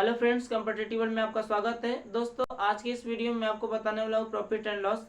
Hello friends, competitive world में आपका स्वागत है। दोस्तों, आज की इस वीडियो में मैं आपको बताने वाला हूँ प्रॉफिट एंड लॉस।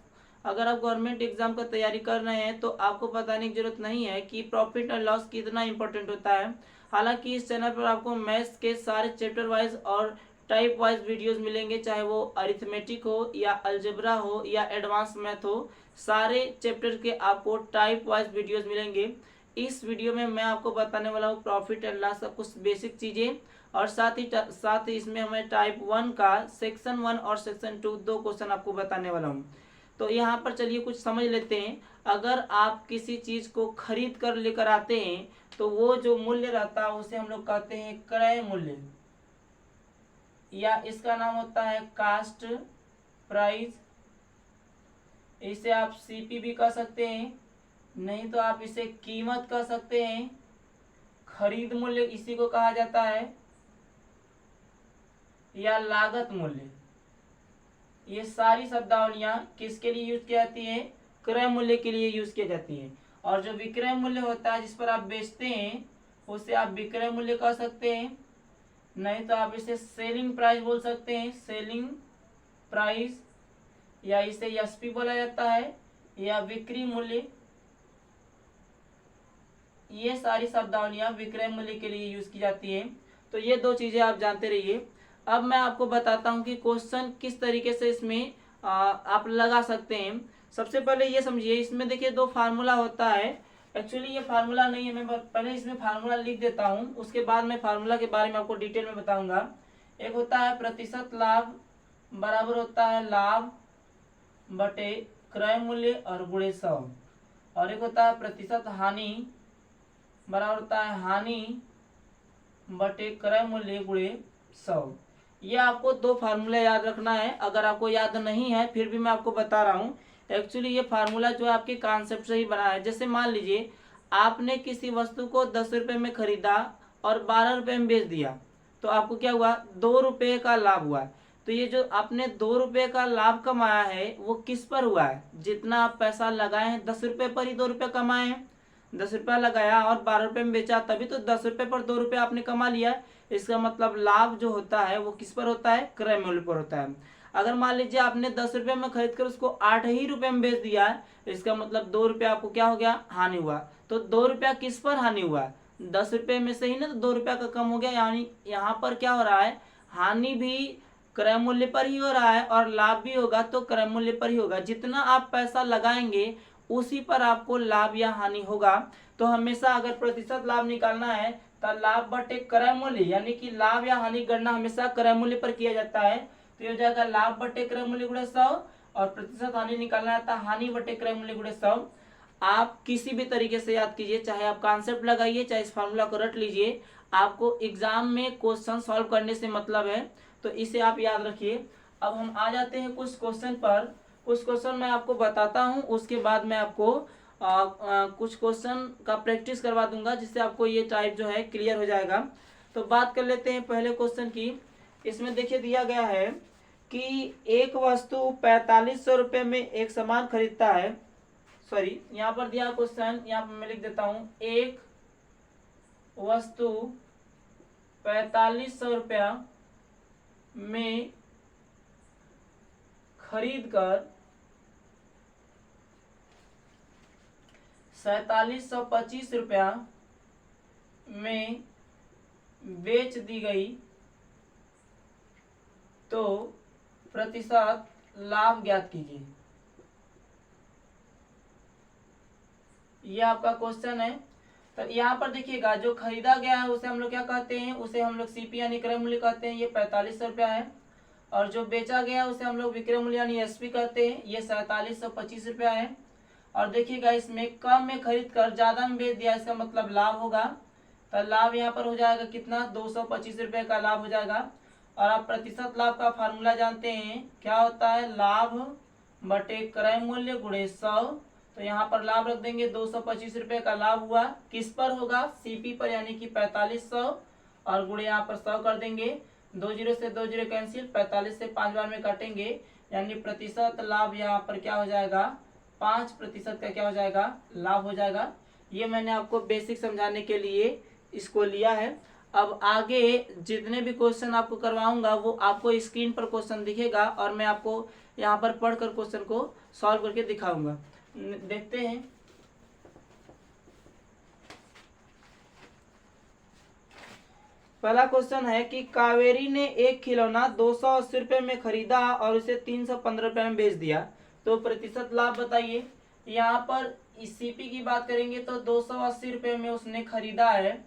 अगर आप गवर्नमेंट एग्जाम का तैयारी कर रहे हैं तो आपको बताने की जरूरत नहीं है कि प्रॉफिट एंड लॉस कितना इंपॉर्टेंट होता है। हालांकि इस चैनल पर आपको मैथ्स के सारे चैप्टर वाइज और टाइप वाइज वीडियोस मिलेंगे, चाहे वो अरिथमेटिक हो या अलजेब्रा हो या एडवांस मैथ हो। सारे चैप्टर के आपको टाइप वाइज वीडियोस मिलेंगे। इस वीडियो में मैं आपको बताने वाला हूँ प्रॉफिट एंड लॉस का कुछ बेसिक चीजें, और साथ ही इसमें हमें टाइप 1 का सेक्शन 1 और सेक्शन 2 दो क्वेश्चन आपको बताने वाला हूँ। तो यहाँ पर चलिए कुछ समझ लेते हैं। अगर आप किसी चीज को खरीद कर लेकर आते हैं तो वो जो मूल्य रहता है उसे हम लोग कहते हैं क्रय मूल्य, या इसका नाम होता है कास्ट प्राइस। इसे आप सीपी भी कह सकते हैं, नहीं तो आप इसे कीमत कह सकते हैं। खरीद मूल्य इसी को कहा जाता है, या लागत मूल्य। ये सारी शब्दावलियां किसके लिए यूज की जाती है? क्रय मूल्य के लिए यूज की जाती है। और जो विक्रय मूल्य होता है जिस पर आप बेचते हैं उसे आप विक्रय मूल्य कह सकते हैं, नहीं तो आप इसे सेलिंग प्राइस बोल सकते हैं, सेलिंग प्राइस, या इसे एसपी बोला जाता है, या बिक्री मूल्य। ये सारी शब्दावलियां विक्रय मूल्य के लिए यूज की जाती है। तो ये दो चीजें आप जानते रहिए। अब मैं आपको बताता हूँ कि क्वेश्चन किस तरीके से इसमें आप लगा सकते हैं। सबसे पहले ये समझिए, इसमें देखिए दो फार्मूला होता है। एक्चुअली ये फार्मूला नहीं है, मैं पहले इसमें फार्मूला लिख देता हूँ, उसके बाद मैं फार्मूला के बारे में आपको डिटेल में बताऊंगा। एक होता है प्रतिशत लाभ बराबर होता है लाभ बटे क्रय मूल्य और गुणे 100, और एक होता है प्रतिशत हानि बराबर होता है हानि बटे क्रय मूल्य गुणे 100। ये आपको दो फार्मूला याद रखना है। अगर आपको याद नहीं है फिर भी मैं आपको बता रहा हूँ। एक्चुअली ये फार्मूला जो है आपके कॉन्सेप्ट से ही बना है। जैसे मान लीजिए आपने किसी वस्तु को 10 रुपये में खरीदा और 12 रुपये में बेच दिया, तो आपको क्या हुआ? 2 रुपये का लाभ हुआ। तो ये जो आपने 2 रुपये का लाभ कमाया है वो किस पर हुआ है? जितना आप पैसा लगाए हैं 10 रुपये पर ही 2 रुपये कमाए हैं। 10 रुपया लगाया और 12 रुपये में बेचा, तभी तो 10 रुपये पर 2 रुपये आपने कमा लिया। इसका मतलब लाभ जो होता है वो किस पर होता है? क्रय मूल्य पर होता है। अगर मान लीजिए आपने 10 रुपये में खरीद कर उसको 8 ही रुपये में बेच दिया है, इसका मतलब 2 रुपया आपको क्या हो गया? हानि हुआ। तो 2 रुपया किस पर हानि हुआ? 10 रुपये में से ही ना, तो 2 रुपया का कम हो गया। यानी यहाँ पर क्या हो रहा है? हानि भी क्रय मूल्य पर ही हो रहा है और लाभ भी होगा तो क्रय मूल्य पर ही होगा। जितना आप पैसा लगाएंगे उसी पर आपको लाभ या हानि होगा। तो हमेशा अगर प्रतिशत लाभ निकालना है तो लाभ बटे क्रय मूल्य, यानी कि लाभ या हानि गणना हमेशा क्रय मूल्य पर किया जाता है। तो ये हो जाएगा लाभ बटे क्रय मूल्य गुणे 100, और प्रतिशत हानि निकालना है तो हानि बटे क्रय मूल्य गुणे 100। आप किसी भी तरीके से याद कीजिए, चाहे आप कॉन्सेप्ट लगाइए चाहे इस फार्मूला को रट लीजिए, आपको एग्जाम में क्वेश्चन सॉल्व करने से मतलब है, तो इसे आप याद रखिए। अब हम आ जाते हैं कुछ क्वेश्चन पर। कुछ क्वेश्चन मैं आपको बताता हूँ, उसके बाद मैं आपको कुछ क्वेश्चन का प्रैक्टिस करवा दूंगा, जिससे आपको ये टाइप जो है क्लियर हो जाएगा। तो बात कर लेते हैं पहले क्वेश्चन की। इसमें देखिए दिया गया है कि एक वस्तु 4500 रुपये में एक सामान खरीदता है। सॉरी, यहाँ पर दिया क्वेश्चन, यहाँ पर मैं लिख देता हूँ, एक वस्तु 4500 रुपया में खरीद कर 4725 रुपया में बेच दी गई, तो प्रतिशत लाभ ज्ञात कीजिए। यह आपका क्वेश्चन है। तो यहाँ पर देखिएगा, जो खरीदा गया है उसे हम लोग क्या कहते हैं? उसे हम लोग सीपी यानी क्रय मूल्य कहते हैं, ये 4500 रुपया है। और जो बेचा गया उसे हम लोग विक्रय मूल्य यानी एसपी कहते हैं, ये 4725 रुपया है। और देखिएगा इसमें कम में खरीद कर ज्यादा में बेच दिया, इसका मतलब लाभ होगा। तो लाभ यहाँ पर हो जाएगा कितना? 225 रुपये का लाभ हो जाएगा। और आप प्रतिशत लाभ का फार्मूला जानते हैं, क्या होता है? लाभ बटे क्रय मूल्य गुणे 100। तो यहाँ पर लाभ रख देंगे, 225 रुपये का लाभ हुआ। किस पर होगा? सीपी पर, यानी कि 4500, और गुणे यहाँ पर 100 कर देंगे। 2 जीरो से 2 जीरो कैंसिल, 45 से 5 बार में काटेंगे, यानी प्रतिशत लाभ यहाँ पर क्या हो जाएगा? 5% का क्या हो जाएगा? लाभ हो जाएगा। ये मैंने आपको बेसिक समझाने के लिए इसको लिया है। अब आगे जितने भी क्वेश्चन आपको करवाऊंगा वो आपको स्क्रीन पर क्वेश्चन दिखेगा और मैं आपको यहाँ पर पढ़कर क्वेश्चन को सॉल्व करके दिखाऊंगा। देखते हैं। पहला क्वेश्चन है कि कावेरी ने एक खिलौना 280 रुपये में खरीदा और उसे 315 रुपये में बेच दिया, तो प्रतिशत लाभ बताइए। यहाँ पर सीपी की बात करेंगे तो 280 रुपये में उसने खरीदा है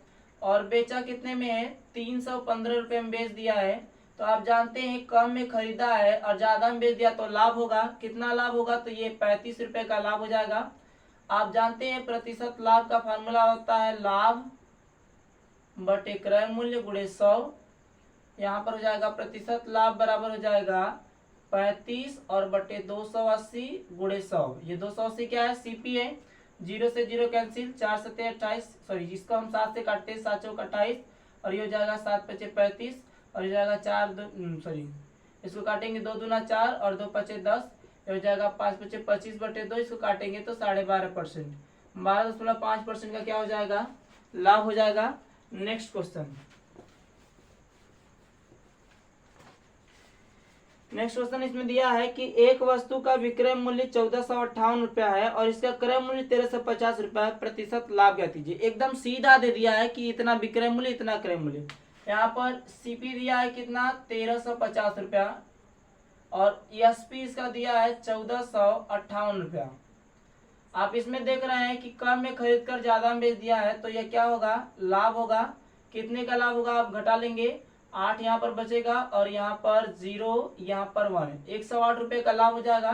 और बेचा कितने में है, 315 रुपये में बेच दिया है। तो आप जानते हैं कम में खरीदा है और ज़्यादा में बेच दिया तो लाभ होगा। कितना लाभ होगा, तो ये 35 रुपये का लाभ हो जाएगा। आप जानते हैं प्रतिशत लाभ का फार्मूला होता है लाभ बटे क्रय मूल्य गुणे 100। यहाँ पर हो जाएगा प्रतिशत लाभ बराबर हो जाएगा 35 और बटे 280 गुणे 100। ये 280 क्या है, सीपी है। 0 से 0 कैंसिल, 4 7 28, सॉरी इसको हम 7 से काटते हैं, 7 चौक 28 और ये हो जाएगा 7 पचे 35 और ये हो जाएगा 4 सॉरी इसको काटेंगे 2 दूना 4 और 2 पचे 10, ये हो जाएगा 5 पचे 25 बटे 2, इसको काटेंगे तो 12.5%, 12.5% का क्या हो जाएगा, लाभ हो जाएगा। Next question. नेक्स्ट क्वेश्चन इसमें दिया है कि एक वस्तु का विक्रय मूल्य 1458 रुपया है और इसका क्रय मूल्य 1350 रुपया, प्रतिशत लाभ क्या कीजिए। एकदम सीधा दे दिया है कि इतना विक्रय मूल्य इतना क्रय मूल्य। यहाँ पर सीपी दिया है कितना, 1350 रुपया और एसपी इसका दिया है 1458 रुपया। आप इसमें देख रहे हैं कि कम में खरीद कर ज्यादा में बेच दिया है, तो यह क्या होगा, लाभ होगा। कितने का लाभ होगा, आप घटा लेंगे, 8 यहाँ पर बचेगा और यहाँ पर 0, यहाँ पर 1, 108 रुपये का लाभ हो जाएगा।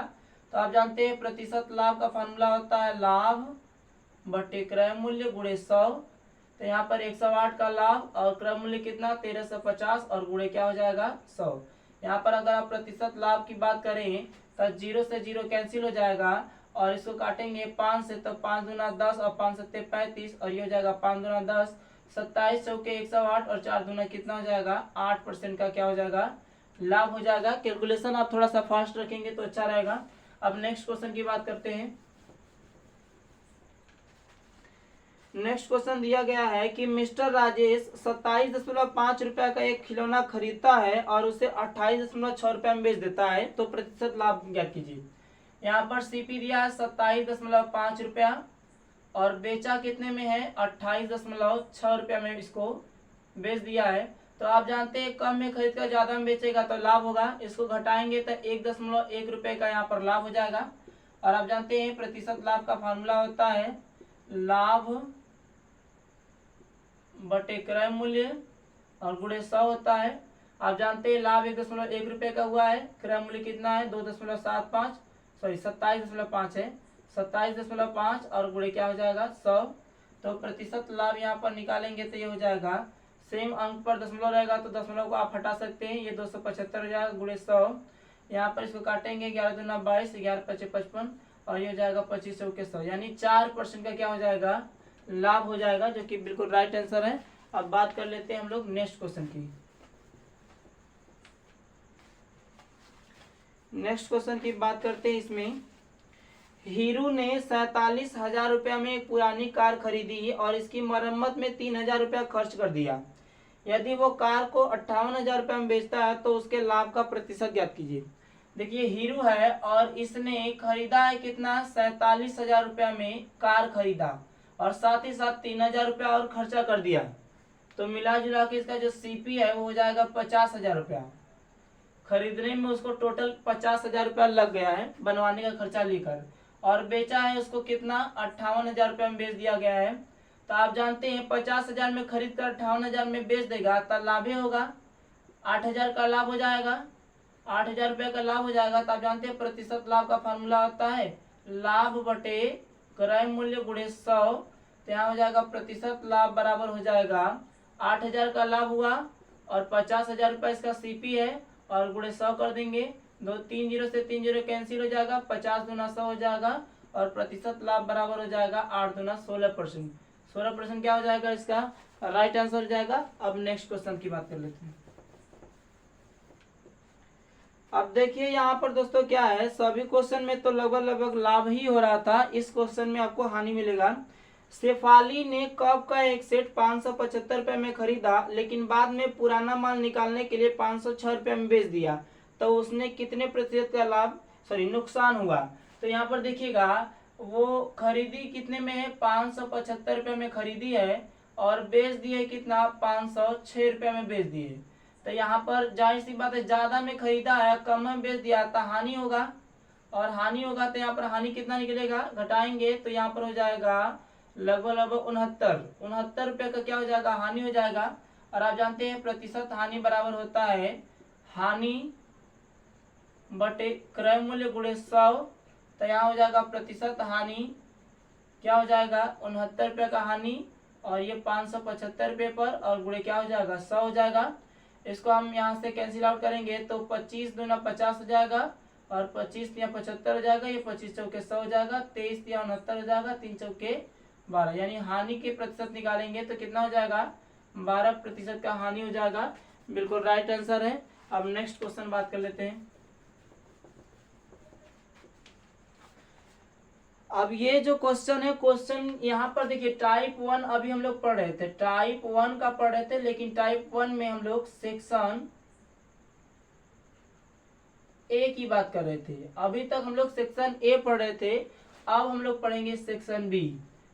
तो आप जानते हैं प्रतिशत लाभ का फॉर्मूला होता है लाभ बटे क्रय मूल्य गुणे 100। तो यहाँ पर 108 का लाभ और क्रय मूल्य कितना 1350 और गुणे क्या हो जाएगा 100। यहाँ पर अगर आप प्रतिशत लाभ की बात करें तो 0 से 0 कैंसिल हो जाएगा और इसको काटेंगे 5 से, तो 5 दूना 10 और 5 सत्ते 35 और ये हो जाएगा 5 दूना 10, 27 चौके 108 और 4 दूना कितना हो जाएगा 8% का क्या हो जाएगा, लाभ हो जाएगा। कैलकुलेशन आप थोड़ा सा फास्ट रखेंगे तो अच्छा रहेगा। अब नेक्स्ट क्वेश्चन की बात करते हैं। नेक्स्ट क्वेश्चन दिया गया है कि मिस्टर राजेश 27.5 रुपया का एक खिलौना खरीदता है और उसे 28.6 रुपया में बेच देता है, तो प्रतिशत लाभ ज्ञात कीजिए। यहाँ पर सीपी दिया है 27.5 रुपया और बेचा कितने में है 28.6 रुपया में इसको बेच दिया है। तो आप जानते हैं कम में खरीद कर ज्यादा में बेचेगा तो लाभ होगा। इसको घटाएंगे तो 1.1 रुपये का यहाँ पर लाभ हो जाएगा। और आप जानते हैं प्रतिशत लाभ का फार्मूला होता है लाभ बटे क्रय मूल्य और गुणे 100 होता है। आप जानते हैं लाभ 1.1 रुपये का हुआ है, क्रय मूल्य कितना है 2.75, सॉरी 27.5 है, 27.5 और गुणे क्या हो जाएगा 100। तो प्रतिशत लाभ यहाँ पर निकालेंगे तो ये हो जाएगा, सेम अंक पर दशमलव रहेगा तो दशमलव को आप हटा सकते हैं, ये 275 हो जाएगा गुणे 100। यहाँ पर इसको काटेंगे 11 दूना 22, 11 पचे 55 और ये हो जाएगा 25 चौके 100, यानी 4% का क्या हो जाएगा, लाभ हो जाएगा, जो कि बिल्कुल राइट आंसर है। अब बात कर लेते हैं हम लोग नेक्स्ट क्वेश्चन की। नेक्स्ट क्वेश्चन की बात करते हैं। इसमें हीरू ने 47,000 रुपया में एक पुरानी कार खरीदी और इसकी मरम्मत में 3,000 रुपया खर्च कर दिया। यदि वो कार को 58,000 रुपया में बेचता है तो उसके लाभ का प्रतिशत ज्ञात कीजिए। देखिए हीरू है और इसने खरीदा है कितना 47,000 रुपया में कार खरीदा और साथ ही साथ 3,000 रुपया और खर्चा कर दिया, तो मिला जुला के इसका जो सीपी है वो हो जाएगा 50,000 रुपया। खरीदने में उसको टोटल 50,000 रुपया लग गया है बनवाने का खर्चा लेकर, और बेचा है उसको कितना 58,000 रुपया में बेच दिया गया है। तो आप जानते हैं 50,000 में खरीद कर 58,000 में बेच देगा तो लाभ ही होगा, 8,000 का लाभ हो जाएगा, 8,000 रुपये का लाभ हो जाएगा। तो आप जानते हैं प्रतिशत लाभ का फार्मूला होता है लाभ बटे क्रय मूल्य गुणे 100। तो यहाँ हो जाएगा प्रतिशत लाभ बराबर हो जाएगा 8,000 का लाभ हुआ और 50,000 रुपये इसका सीपी है और गुणे 100 कर देंगे, 3 0 से 3 0 कैंसिल हो जाएगा, 50 दूना 100 हो जाएगा और प्रतिशत लाभ बराबर हो जाएगा 8 दूना 16%। 16% क्या हो जाएगा, इसका राइट आंसर हो जाएगा। अब नेक्स्ट क्वेश्चन की बात कर लेते हैं। अब देखिए यहाँ पर दोस्तों क्या है, सभी क्वेश्चन में तो लगभग लाभ ही हो रहा था, इस क्वेश्चन में आपको हानि मिलेगा। शेफाली ने कप का एक सेट 575 रुपये में खरीदा, लेकिन बाद में पुराना माल निकालने के लिए 506 रुपये में बेच दिया, तो उसने कितने प्रतिशत का नुकसान हुआ। तो यहाँ पर देखिएगा वो खरीदी कितने में है, 575 रुपये में खरीदी है और बेच दिए कितना, 506 रुपये में बेच दिए। तो यहाँ पर जाहिर सी बात है, ज्यादा में खरीदा है कम में बेच दिया तो हानि होगा, और हानि होगा तो यहाँ पर हानि कितना निकलेगा, घटाएंगे तो यहाँ पर हो जाएगा लगभग 69 रुपये का क्या हो जाएगा, हानि हो जाएगा। और आप जानते हैं प्रतिशत हानि बराबर होता है हानि बटे क्रय मूल्य गुणे 100। तो यहाँ हो जाएगा प्रतिशत हानि क्या हो जाएगा, 69 रुपये का हानि, और ये 575 रुपये पर, और गुणे क्या हो जाएगा, 100 हो जाएगा। इसको हम यहाँ से कैंसिल आउट करेंगे तो 25 दूना 50 हो जाएगा, और 25 या 75 हो जाएगा, ये 25 चौके 100 हो जाएगा, 23 या 69 हो जाएगा, 3 चौके 12, यानी हानि के प्रतिशत निकालेंगे तो कितना हो जाएगा, 12% का हानि हो जाएगा। बिल्कुल राइट आंसर है। अब नेक्स्ट क्वेश्चन बात कर लेते हैं। अब ये जो क्वेश्चन है, क्वेश्चन यहाँ पर देखिए टाइप 1 अभी हम लोग पढ़ रहे थे, टाइप 1 का पढ़ रहे थे, लेकिन टाइप 1 में हम लोग सेक्शन ए की बात कर रहे थे। अभी तक हम लोग सेक्शन ए पढ़ रहे थे, अब हम लोग पढ़ेंगे सेक्शन बी,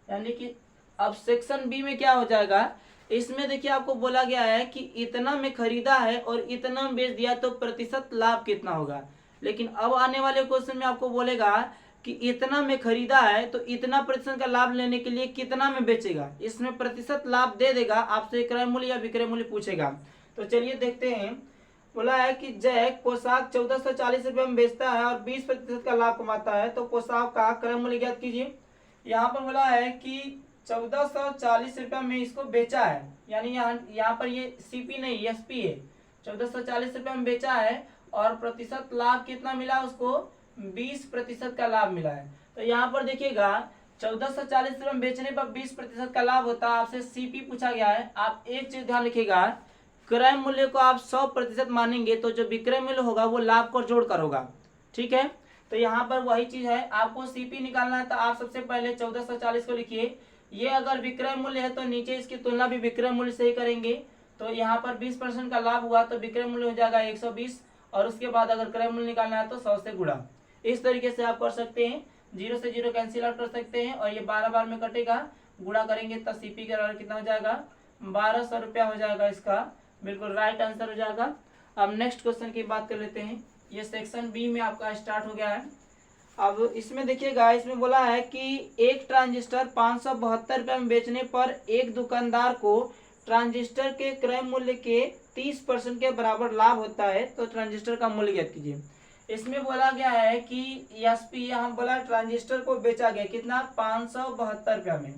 यानी कि अब सेक्शन बी में क्या हो जाएगा, इसमें देखिए आपको बोला गया है कि इतना में खरीदा है और इतना में बेच दिया तो प्रतिशत लाभ कितना होगा। लेकिन अब आने वाले क्वेश्चन में आपको बोलेगा कि इतना में खरीदा है तो इतना प्रतिशत का लाभ लेने के लिए कितना में बेचेगा, इसमें प्रतिशत लाभ दे देगा, आपसे क्रय मूल्य या विक्रय मूल्य पूछेगा। तो चलिए देखते हैं। बोला है कि जय पोशाक 1440 रुपये में बेचता है और 20% का लाभ कमाता है, तो पोशाक का क्रय मूल्य ज्ञात कीजिए। यहाँ पर बोला है कि 1440 रुपये में इसको बेचा है, यानी यहाँ पर ये सीपी नहीं एसपी है, 1440 रुपये में बेचा है और प्रतिशत लाभ कितना मिला उसको, 20% का लाभ मिला है। तो यहाँ पर देखिएगा 1440 रुपये में बेचने पर 20% का लाभ होता है, आपसे सीपी पूछा गया है। आप एक चीज ध्यान रखिएगा, क्रय मूल्य को आप 100% मानेंगे तो जो विक्रय मूल्य होगा वो लाभ को जोड़कर होगा, ठीक है। तो यहाँ पर वही चीज है, आपको सीपी निकालना है तो आप सबसे पहले 1440 को लिखिए, ये अगर विक्रय मूल्य है तो नीचे इसकी तुलना भी विक्रय मूल्य से ही करेंगे। तो यहाँ पर 20% का लाभ हुआ तो विक्रय मूल्य हो जाएगा 120, और उसके बाद अगर क्रय मूल्य निकालना है तो 100 से गुणा। इस तरीके से आप कर सकते हैं, 0 से 0 कैंसिल आउट कर सकते हैं, और ये 12 बार में कटेगा, गुणा करेंगे तो सीपी का बराबर कितना हो जाएगा, 1200 रुपया हो जाएगा इसका। बिल्कुल राइट आंसर हो जाएगा। अब नेक्स्ट क्वेश्चन की बात कर लेते हैं। ये सेक्शन बी में आपका स्टार्ट हो गया है। अब इसमें देखिएगा, इसमें बोला है कि एक ट्रांजिस्टर 572 रुपये में बेचने पर एक दुकानदार को ट्रांजिस्टर के क्रय मूल्य के 30% के बराबर लाभ होता है, तो ट्रांजिस्टर का मूल्य ज्ञात कीजिए। इसमें बोला गया है कि एसपी यहाँ बोला ट्रांजिस्टर को बेचा गया कितना, 572 रुपये में,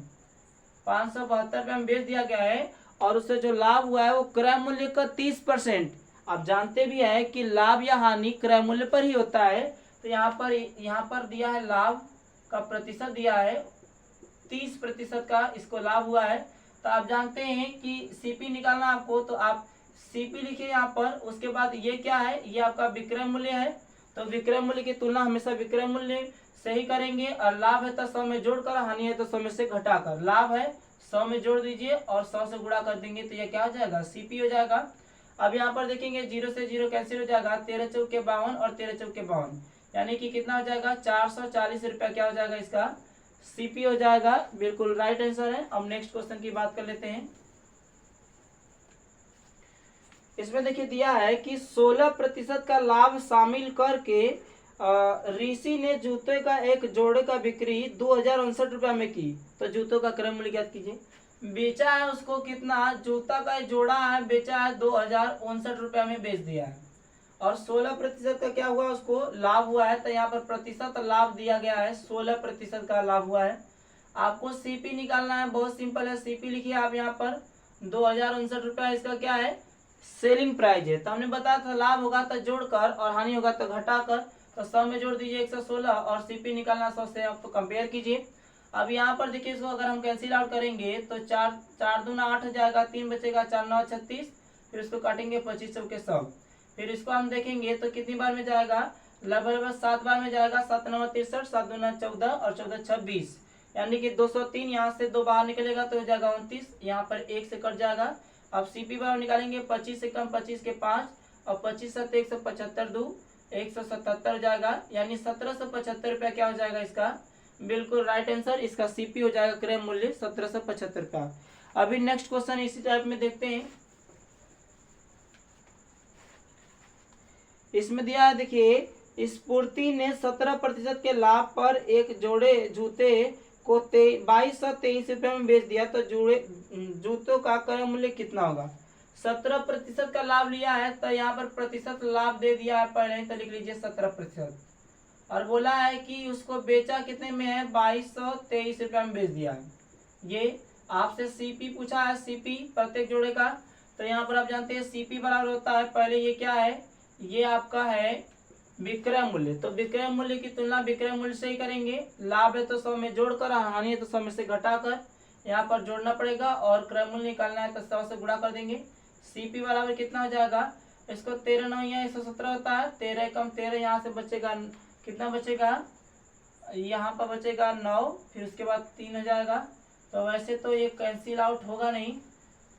572 रुपये में बेच दिया गया है, और उससे जो लाभ हुआ है वो क्रय मूल्य का 30%। आप जानते भी है कि लाभ या हानि क्रय मूल्य पर ही होता है। तो यहाँ पर दिया है लाभ का प्रतिशत दिया है 30% का इसको लाभ हुआ है। तो आप जानते हैं कि सीपी निकालना आपको, तो आप सीपी लिखिए यहाँ पर। उसके बाद ये क्या है, ये आपका विक्रय मूल्य है, तो विक्रय मूल्य की तुलना हमेशा विक्रय मूल्य से ही करेंगे। और लाभ है तो 100 में जोड़कर, हानि है तो 100 में से घटाकर। लाभ है 100 में जोड़ दीजिए और 100 से गुणा कर देंगे तो ये क्या हो जाएगा, सीपी हो जाएगा। अब यहाँ पर देखेंगे 0 से 0 कैंसिल हो जाएगा, 13 चौके 52 और 13 चौके 52, यानी कि कितना हो जाएगा, 440 रुपया क्या हो जाएगा इसका, सीपी हो जाएगा। बिल्कुल राइट आंसर है। अब नेक्स्ट क्वेश्चन की बात कर लेते हैं। इसमें देखिए दिया है कि 16% का लाभ शामिल करके ऋषि ने जूते का एक जोड़े का बिक्री 2069 रुपया में की, तो जूतों का क्रय मूल्य ज्ञात कीजिए। बेचा है उसको कितना, जूता का जोड़ा है, बेचा है 2069 रुपया में बेच दिया है, और 16% का क्या हुआ, उसको लाभ हुआ है। तो यहाँ पर प्रतिशत लाभ दिया गया है, 16% का लाभ हुआ है। आपको सीपी निकालना है, बहुत सिंपल है, सीपी लिखिए आप यहाँ पर 2069 रुपया इसका क्या है, सेलिंग प्राइस है। तो हमने बताया था लाभ होगा तो जोड़कर और हानि होगा तो घटाकर, तो 100 में जोड़ दीजिए 116 और सीपी निकालना 100 से, आप तो कंपेयर कीजिए। अब यहाँ पर देखिए इसको अगर हम कैंसिल आउट करेंगे तो 4 दूना 8 हो जाएगा, 3 बचेगा, 4 9 36, फिर इसको काटेंगे 25 चौके 100, फिर इसको हम देखेंगे तो कितनी बार में जाएगा, लगभग 7 बार में जाएगा, 7 9 63, 7 दूना 14 और 14 26, यानी कि 203, यहाँ से 2 बाहर निकलेगा तो हो जाएगा 29, यहाँ पर 1 से कट जाएगा। अब सीपी बराबर निकालेंगे 25 से कम 25 के 5 और 25 7 175 2 177 हो जाएगा, यानी 1775 रुपया क्या हो जाएगा इसका, बिल्कुल राइट आंसर। इसका सीपी हो जाएगा क्रय मूल्य 1775 रुपया। अभी नेक्स्ट क्वेश्चन इसी टाइप में देखते हैं। इसमें दिया है, देखिए स्फूर्ति ने 17% के लाभ पर एक जोड़े जूते को 2223 रुपये में बेच दिया, तो जूतों का क्रय मूल्य कितना होगा। 17% का लाभ लिया है तो यहाँ पर प्रतिशत लाभ दे दिया है पहले ही, तो लिख लीजिए 17%। और बोला है कि उसको बेचा कितने में है, 2223 रुपये में बेच दिया है। ये आपसे सीपी पूछा है, सीपी प्रत्येक जोड़े का, तो यहाँ पर आप जानते हैं सीपी बराबर होता है, पहले ये क्या है, ये आपका है विक्रय मूल्य। तो विक्रय मूल्य की तुलना विक्रय मूल्य से ही करेंगे। लाभ है तो 100 में जोड़कर, हानि है तो 100 में से घटाकर यहाँ पर जोड़ना पड़ेगा, और क्रय मूल्य निकालना है तो 100 से गुणा कर देंगे। सीपी बराबर कितना हो जाएगा, इसको 13 9 या 117 होता है, 13 कम 13, यहाँ से बचेगा कितना बचेगा, यहाँ पर बचेगा 9, फिर उसके बाद 3 हो जाएगा। तो वैसे तो ये कैंसिल आउट होगा नहीं,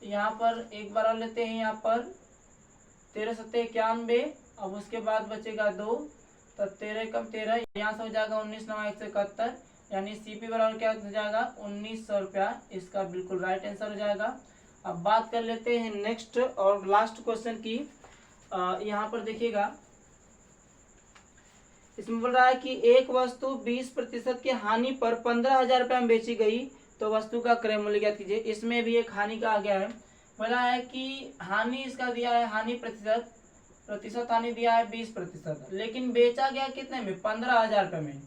यहाँ पर एक बार लेते हैं, यहाँ पर 13 7 91, अब उसके बाद बचेगा 2, तो 13 कम 13, यहाँ से हो जाएगा 19 9 171, यानी सीपी बराबर क्या हो जाएगा 1900 रुपया, इसका बिल्कुल राइट आंसर हो जाएगा। अब बात कर लेते हैं नेक्स्ट और लास्ट क्वेश्चन की। यहाँ पर देखिएगा, इसमें बोल रहा है कि एक वस्तु 20% की हानि पर 15,000 रुपये में बेची गई, तो वस्तु का क्रय मूल्य ज्ञात कीजिए। इसमें भी एक हानि का आ गया है, बोला है कि हानि इसका दिया है, हानि प्रतिशत हानि दिया है 20%, लेकिन बेचा गया कितने में, 15,000 रुपये में।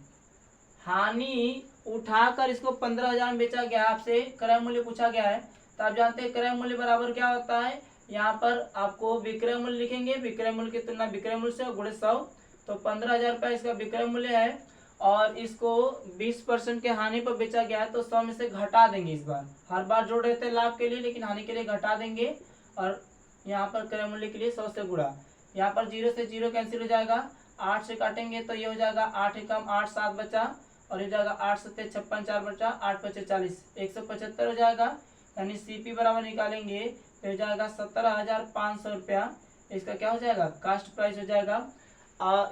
हानि उठाकर इसको 15,000 में बेचा गया, आपसे क्रय मूल्य पूछा गया है, तो आप जानते हैं क्रय मूल्य बराबर क्या होता है, यहाँ पर आपको विक्रय मूल्य लिखेंगे, विक्रय मूल्य की तुलना विक्रय मूल्य से गुणे 100, तो 15,000 रुपया इसका विक्रय मूल्य है, और इसको 20% के हानि पर बेचा गया है, तो 100 में से घटा देंगे। इस बार हर बार जोड़ रहे थे लाभ के लिए, लेकिन हानि के लिए घटा देंगे, और यहाँ पर क्रय मूल्य के लिए 100 से गुणा। यहाँ पर 0 से 0 कैंसिल हो जाएगा, 8 से काटेंगे तो ये हो जाएगा 8 कम 8 7 बचा, और ये जाएगा 8 7 56 4 बचा, 8 5 40 175 हो जाएगा, यानी सीपी बराबर निकालेंगे तो हो जाएगा 17,500 रुपया। इसका क्या हो जाएगा, कास्ट प्राइस हो जाएगा।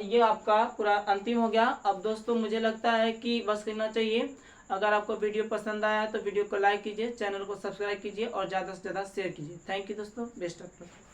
ये आपका पूरा अंतिम हो गया। अब दोस्तों मुझे लगता है कि बस करना चाहिए। अगर आपको वीडियो पसंद आया तो वीडियो को लाइक कीजिए, चैनल को सब्सक्राइब कीजिए और ज़्यादा से ज़्यादा शेयर कीजिए। थैंक यू दोस्तों, बेस्ट ऑफ लक।